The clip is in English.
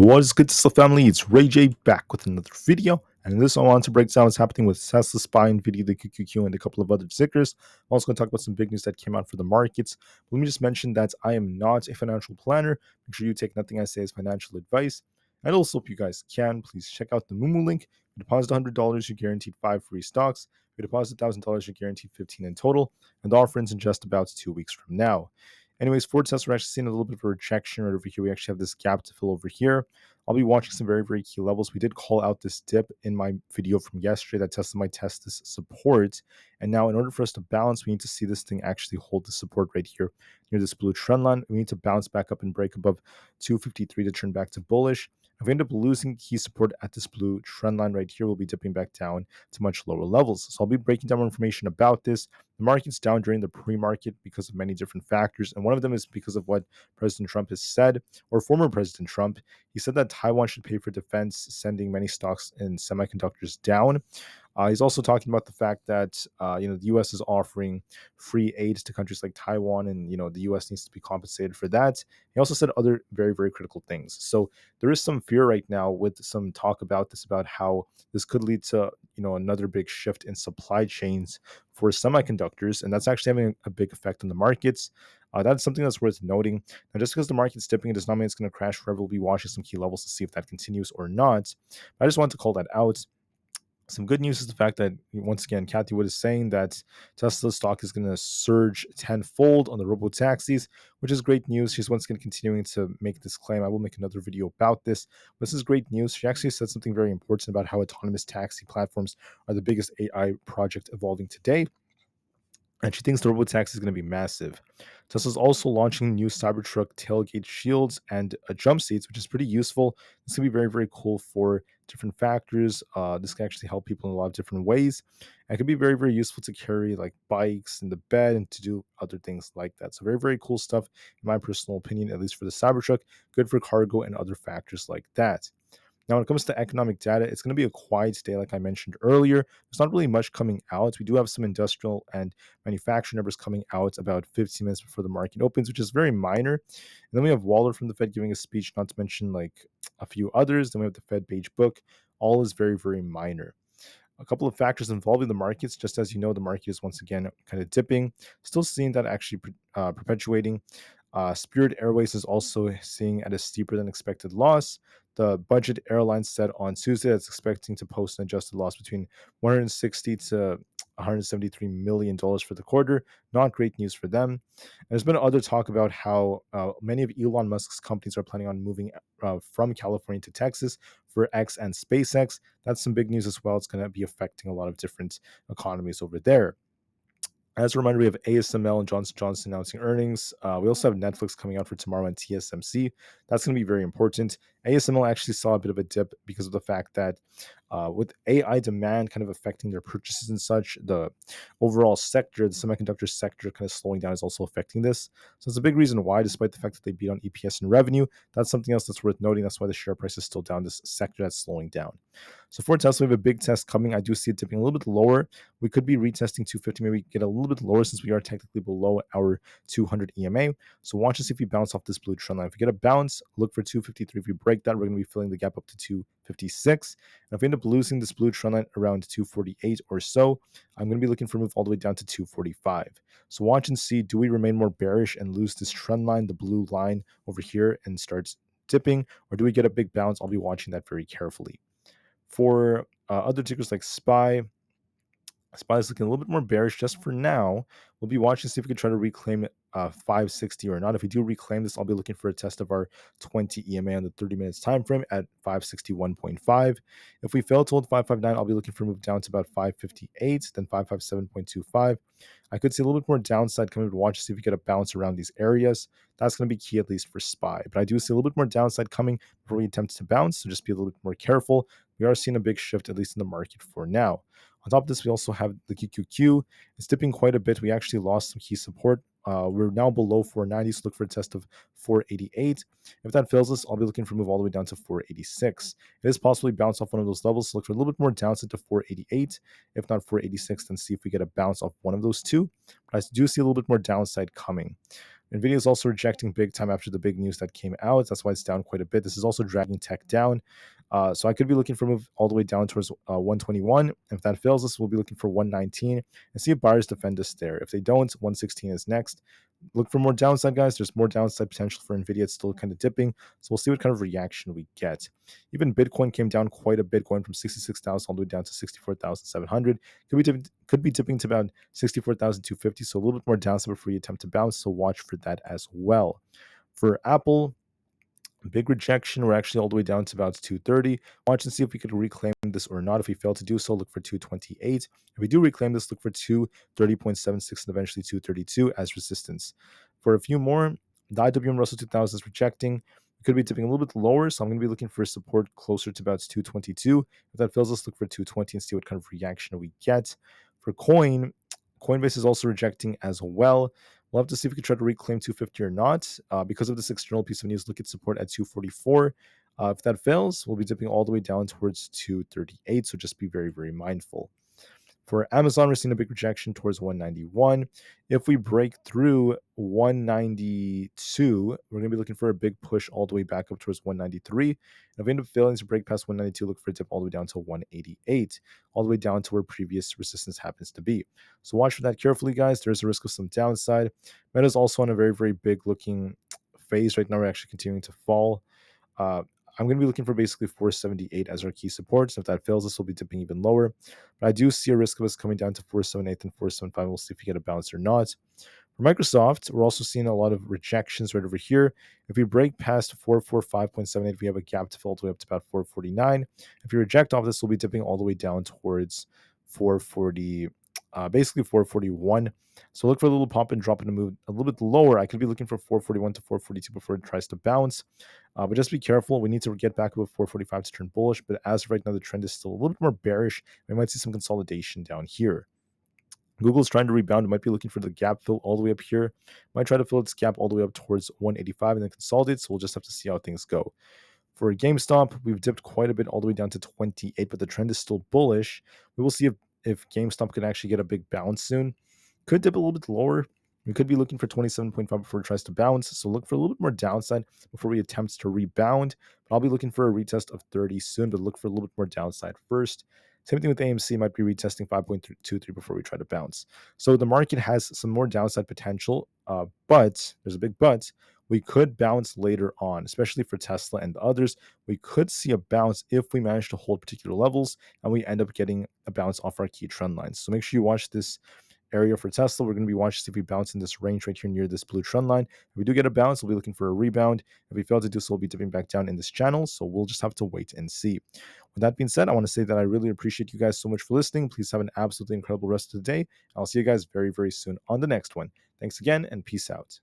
What is good, Tsla family? It's Ray J back with another video. And in this, I want to break down what's happening with Tesla, SPY, Nvda, the QQQ, and a couple of other tickers. I'm also going to talk about some big news that came out for the markets. But let me just mention that I am not a financial planner. Make sure you take nothing I say as financial advice. And also, if you guys can, please check out the Moomoo link. If you deposit $100, you're guaranteed 5 free stocks. If you deposit $1,000, you're guaranteed 15 in total. And the offer ends in just about 2 weeks from now. Anyways, for Tesla, we're actually seeing a little bit of a rejection right over here. We actually have this gap to fill over here. I'll be watching some very, very key levels. We did call out this dip in my video from yesterday that Tesla might test this support. And now in order for us to balance, we need to see this thing actually hold the support right here near this blue trend line. We need to bounce back up and break above 253 to turn back to bullish. If we end up losing key support at this blue trend line right here, we'll be dipping back down to much lower levels. So I'll be breaking down more information about this. The market's down during the pre-market because of many different factors. And one of them is because of what President Trump has said, or former President Trump. He said that Taiwan should pay for defense, sending many stocks in semiconductors down. He's also talking about the fact that the U.S. is offering free aid to countries like Taiwan, and the U.S. needs to be compensated for that. He also said other very, very critical things. So there is some fear right now with some talk about this, about how this could lead to another big shift in supply chains for semiconductors, and that's actually having a big effect on the markets. That's something that's worth noting. Now, just because the market's dipping, it does not mean it's going to crash forever. We'll be watching some key levels to see if that continues or not. But I just wanted to call that out. Some good news is the fact that, once again, Cathie is saying that Tesla stock is going to surge tenfold on the robo-taxis, which is great news. She's once again continuing to make this claim. I will make another video about this. This is great news. She actually said something very important about how autonomous taxi platforms are the biggest AI project evolving today. And she thinks the robotaxi is going to be massive. Tesla's also launching new Cybertruck tailgate shields and jump seats, which is pretty useful. This can be very, very cool for different factors. This can actually help people in a lot of different ways. And it can be very, very useful to carry like bikes in the bed and to do other things like that. So very, very cool stuff, in my personal opinion, at least for the Cybertruck. Good for cargo and other factors like that. Now, when it comes to economic data, it's going to be a quiet day, like I mentioned earlier. There's not really much coming out. We do have some industrial and manufacturing numbers coming out about 15 minutes before the market opens, which is very minor. And then we have Waller from the Fed giving a speech, not to mention like a few others. Then we have the Fed Beige Book. All is very, very minor. A couple of factors involving the markets, just as you know, the market is once again kind of dipping, still seeing that actually perpetuating. Spirit Airways is also seeing at a steeper than expected loss. The budget airline said on Tuesday that's expecting to post an adjusted loss between 160 to $173 million for the quarter. Not great news for them. And there's been other talk about how many of Elon Musk's companies are planning on moving from California to Texas for X and SpaceX. That's some big news as well. It's going to be affecting a lot of different economies over there. As a reminder, we have ASML and Johnson Johnson announcing earnings. We also have Netflix coming out for tomorrow and TSMC. That's going to be very important. ASML actually saw a bit of a dip because of the fact that with AI demand kind of affecting their purchases and such, the overall sector, the semiconductor sector, kind of slowing down is also affecting this. So it's a big reason why, despite the fact that they beat on EPS and revenue. That's something else that's worth noting. That's why the share price is still down. This sector that's slowing down. So for Tesla, we have a big test coming. I do see it dipping a little bit lower. We could be retesting 250, maybe get a little bit lower since we are technically below our 200 EMA. So watch to see if we bounce off this blue trend line. If we get a bounce, look for 253. If we break that, we're going to be filling the gap up to 256. And if we end up losing this blue trend line around 248 or so, I'm going to be looking for a move all the way down to 245. So watch and see, do we remain more bearish and lose this trend line, the blue line over here, and start dipping, or do we get a big bounce? I'll be watching that very carefully. For other tickers like SPY is looking a little bit more bearish just for now. We'll be watching to see if we can try to reclaim 560 or not. If we do reclaim this, I'll be looking for a test of our 20 EMA on the 30 minutes time frame at 561.5. If we fail to hold 559, I'll be looking for a move down to about 558, then 557.25. I could see a little bit more downside coming, to watch to see if we get a bounce around these areas. That's going to be key, at least for SPY. But I do see a little bit more downside coming before we attempt to bounce, so just be a little bit more careful. We are seeing a big shift, at least in the market for now. On top of this, we also have the QQQ. It's dipping quite a bit. We actually lost some key support. We're now below 490, so look for a test of 488. If that fails us, I'll be looking for a move all the way down to 486. It is possibly bounce off one of those levels, so look for a little bit more downside to 488. If not 486, then see if we get a bounce off one of those two. But I do see a little bit more downside coming. Nvidia is also rejecting big time after the big news that came out. That's why it's down quite a bit. This is also dragging tech down. So I could be looking for a move all the way down towards 121. If that fails us, we'll be looking for 119 and see if buyers defend us there. If they don't, 116 is next. Look for more downside, guys. There's more downside potential for Nvidia. It's still kind of dipping, so we'll see what kind of reaction we get. Even Bitcoin came down quite a bit, going from 66,000 all the way down to 64,700. Could be dipping to about 64,250, so a little bit more downside before you attempt to bounce. So watch for that as well. For Apple, big rejection. We're actually all the way down to about 230. Watch and see if we could reclaim this or not. If we fail to do so, look for 228. If we do reclaim this, look for 230.76 and eventually 232 as resistance. For a few more, the IWM Russell 2000 is rejecting. We could be dipping a little bit lower, so I'm going to be looking for support closer to about 222. If that fails, let's look for 220 and see what kind of reaction we get. For Coinbase is also rejecting as well. We'll have to see if we can try to reclaim 250 or not. Because of this external piece of news, look at support at 244. If that fails, we'll be dipping all the way down towards 238. So just be very, very mindful. For Amazon, we're seeing a big rejection towards 191. If we break through 192, we're going to be looking for a big push all the way back up towards 193. And if we end up failing to break past 192, look for a dip all the way down to 188, all the way down to where previous resistance happens to be. So watch for that carefully, guys. There's a risk of some downside. Meta is also on a very, very big looking phase right now. We're actually continuing to fall. I'm going to be looking for basically 478 as our key supports. If that fails, this will be dipping even lower. But I do see a risk of us coming down to 478 and 475. We'll see if we get a bounce or not. For Microsoft, we're also seeing a lot of rejections right over here. If we break past 445.78, we have a gap to fill all the way up to about 449. If we reject off this, we'll be dipping all the way down towards 440, basically 441. So look for a little pump and drop and a move a little bit lower. I could be looking for 441 to 442 before it tries to bounce. But just be careful. We need to get back above 445 to turn bullish. But as of right now, the trend is still a little bit more bearish. We might see some consolidation down here. Google's trying to rebound. It might be looking for the gap fill all the way up here. Might try to fill its gap all the way up towards 185 and then consolidate. So we'll just have to see how things go. For GameStop, we've dipped quite a bit all the way down to 28, but the trend is still bullish. We will see if GameStop can actually get a big bounce soon. Could dip a little bit lower. We could be looking for 27.5 before it tries to bounce. So look for a little bit more downside before we attempt to rebound. But I'll be looking for a retest of 30 soon, but look for a little bit more downside first. Same thing with AMC, might be retesting 5.23 before we try to bounce. So the market has some more downside potential, but there's a big but. We could bounce later on, especially for Tesla and the others. We could see a bounce if we manage to hold particular levels and we end up getting a bounce off our key trend lines. So make sure you watch this area for Tesla. We're going to be watching to see if we bounce in this range right here near this blue trend line. If we do get a bounce, we'll be looking for a rebound. If we fail to do so, we'll be dipping back down in this channel. So we'll just have to wait and see. With that being said, I want to say that I really appreciate you guys so much for listening. Please have an absolutely incredible rest of the day. I'll see you guys very, very soon on the next one. Thanks again and peace out.